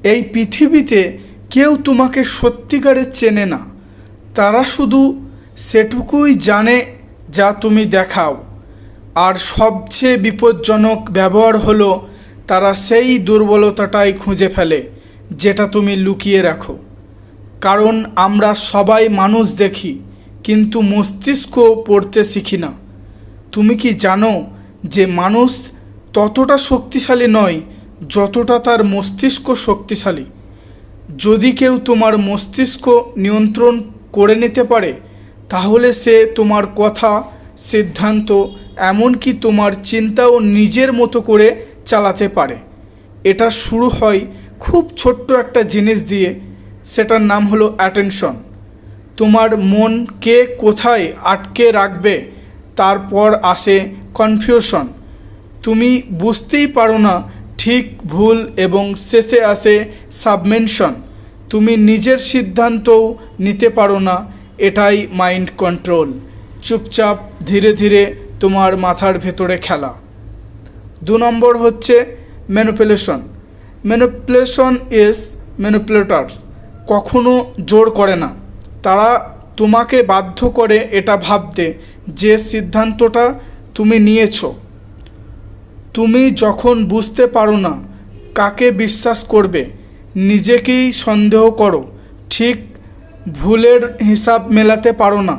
এই পৃথিবীতে কেউ তোমাকে সত্যিকারে চেনে না, তারা শুধু সেটুকুই জানে যা তুমি দেখাও। আর সবচেয়ে বিপজ্জনক ব্যবহার হলো তারা সেই দুর্বলতাটাই খুঁজে ফেলে যেটা তুমি লুকিয়ে রাখো। কারণ আমরা সবাই মানুষ দেখি, কিন্তু মস্তিষ্ক পড়তে শিখি না। তুমি কি জানো যে মানুষ ততটা শক্তিশালী নয় যতটা তার মস্তিষ্ক শক্তিশালী? যদি কেউ তোমার মস্তিষ্ক নিয়ন্ত্রণ করে নিতে পারে, তাহলে সে তোমার কথা, সিদ্ধান্ত, এমনকি তোমার চিন্তাও নিজের মতো করে চালাতে পারে। এটা শুরু হয় খুব ছোট্ট একটা জিনিস দিয়ে, সেটার নাম হলো অ্যাটেনশন। তোমার মন কে কোথায় আটকে রাখবে, তারপর আসে কনফিউশন। তুমি বুঝতেই পারো না ঠিক ভুল, এবং শেষে আসে সাবমেনশন। তুমি নিজের সিদ্ধান্তও নিতে পারো না। এটাই মাইন্ড কন্ট্রোল, চুপচাপ ধীরে ধীরে তোমার মাথার ভেতরে খেলা। 2 নম্বর হচ্ছে ম্যানিপুলেশন। ম্যানিপুলেশন ইজ ম্যানিপুলেটরস কখনো জোর করে না, তারা তোমাকে বাধ্য করে এটা ভাবতে যে সিদ্ধান্তটা তুমি নিয়েছো। তুমি যখন বুঝতে পারো না কাকে বিশ্বাস করবে, নিজেকেই সন্দেহ করো, ঠিক ভুলের হিসাব মেলাতে পারো না,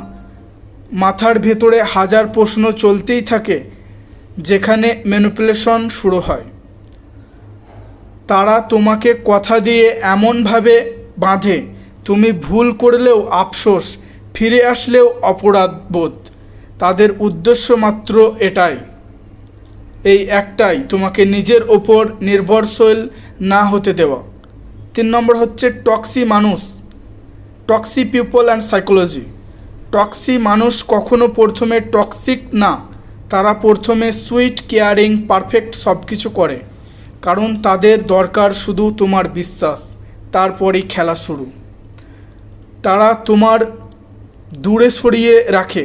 মাথার ভেতরে হাজার প্রশ্ন চলতেই থাকে, যেখানে ম্যানিপুলেশন শুরু হয়। তারা তোমাকে কথা দিয়ে এমনভাবে বাঁধে, তুমি ভুল করলেও আফসোস, ফিরে আসলেও অপরাধ বোধ। তাদের উদ্দেশ্য মাত্র একটাই, তোমাকে নিজের ওপর নির্ভরশীল না হতে দেওয়া। 3 নম্বর হচ্ছে টক্সি মানুষ, টক্সি পিপল অ্যান্ড সাইকোলজি। টক্সি মানুষ কখনো প্রথমে টক্সিক না, তারা প্রথমে সুইট, কেয়ারিং, পারফেক্ট সব কিছু করে, কারণ তাদের দরকার শুধু তোমার বিশ্বাস, তারপরেই খেলা শুরু। তারা তোমার দূরে সরিয়ে রাখে,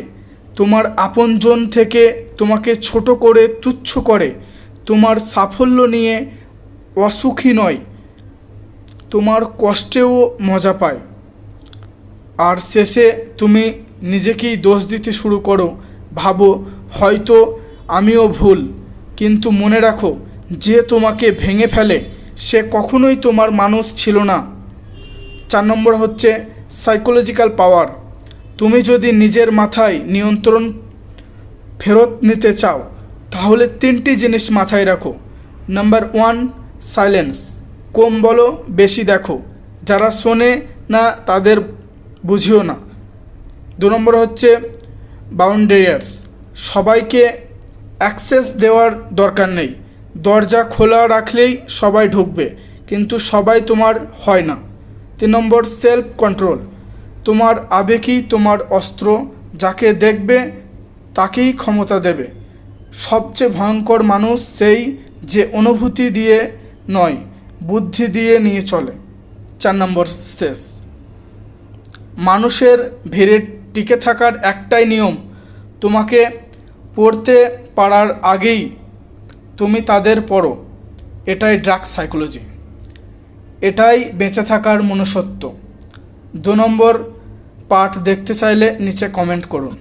তোমার আপনজন থেকে তোমাকে ছোট করে তুচ্ছ করে, তোমার সাফল্য নিয়ে অসুখী নয়, তোমার কষ্টেও মজা পায়। আর শেষে তুমি নিজেকেই দোষ দিতে শুরু করো, ভাবো হয়তো আমিও ভুল। কিন্তু মনে রাখো, যে তোমাকে ভেঙে ফেলে সে কখনোই তোমার মানুষ ছিল না। 4 নম্বর হচ্ছে সাইকোলজিক্যাল পাওয়ার। তুমি যদি নিজের মাথায় নিয়ন্ত্রণ ফেরত নিতে চাও, তাহলে 3টি জিনিস মাথায় রাখো। Number 1, silence. কম বলো, বেশি দেখো। যারা শোনে না তাদের বুঝিও না। 2 নম্বর হচ্ছে বাউন্ডারিয়াস। সবাইকে অ্যাক্সেস দেওয়ার দরকার নেই, দরজা খোলা রাখলেই সবাই ঢুকবে, কিন্তু সবাই তোমার হয় না। 3 নম্বর সেলফ কন্ট্রোল। তোমার আবেগই তোমার অস্ত্র, যাকে দেখবে তাকেই ক্ষমতা দেবে। সবচেয়ে ভয়ঙ্কর মানুষ সেই যে অনুভূতি দিয়ে নয়, বুদ্ধি দিয়ে নিয়ে চলে। 4 নম্বর শেষ। মানুষের ভিড়ে টিকে থাকার একটাই নিয়ম, তোমাকে পড়তে পারার আগেই তুমি তাদের পড়ো। এটাই ড্রাগ সাইকোলজি, এটাই বেঁচে থাকার মনুষ্যত্ব। 2 নম্বর পার্ট দেখতে চাইলে নিচে কমেন্ট করুন।